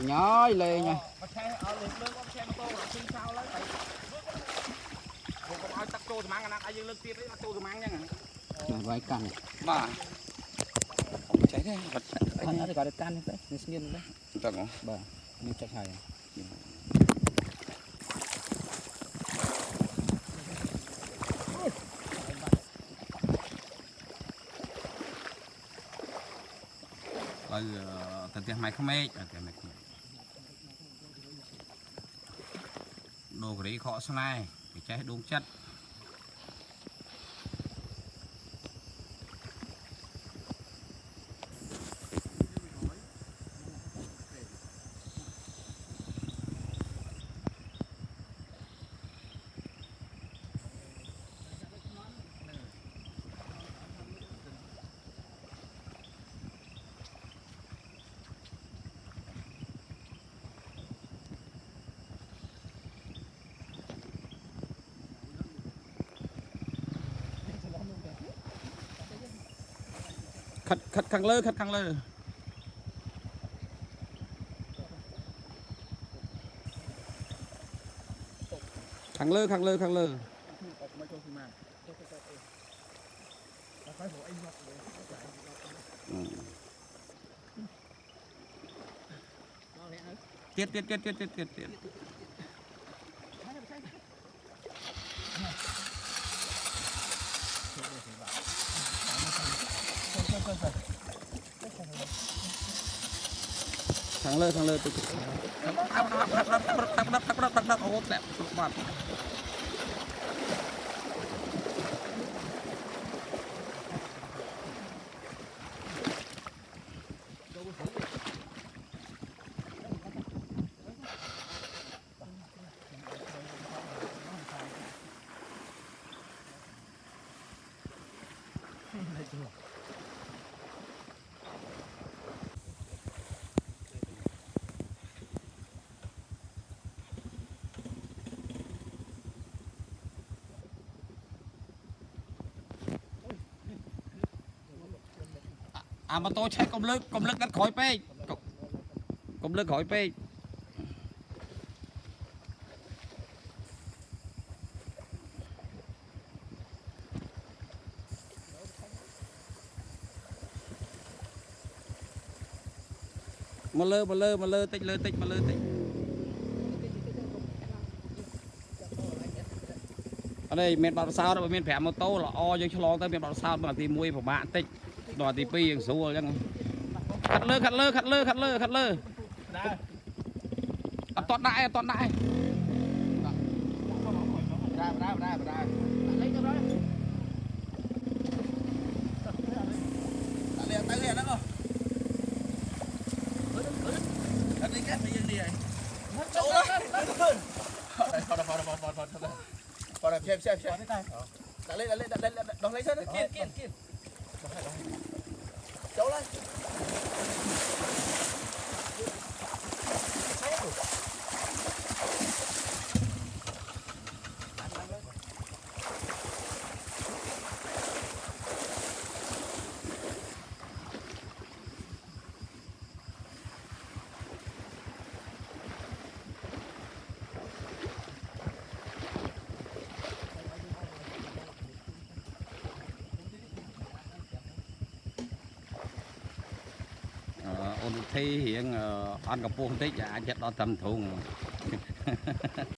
nhói lên nha vài cành bà cháy đấy vật anh ấy gọi là can đấy nghiên đấy tầng bà như chắc hay từ tiền máy không mê đồ cái khó sau này phải cháy đúng chất khát khăng lơ khăng lơ tiết khăng lơ tự đắp ô đẹp mặt mà tôi chạy công lực đất khỏi pe công lực khỏi pe mà lơ tích ở đây miền Bắc sao đó miền phèm mô tô là o cho lo tới miền Bắc sao mà thì mua của bạn tích đòi thì pi hàng số rồi khát lơ toàn đại xem đặt lên đón lấy sân kiên cháu lên ôn thi hiện ăn cà phê tích dạ chết đó tầm thùng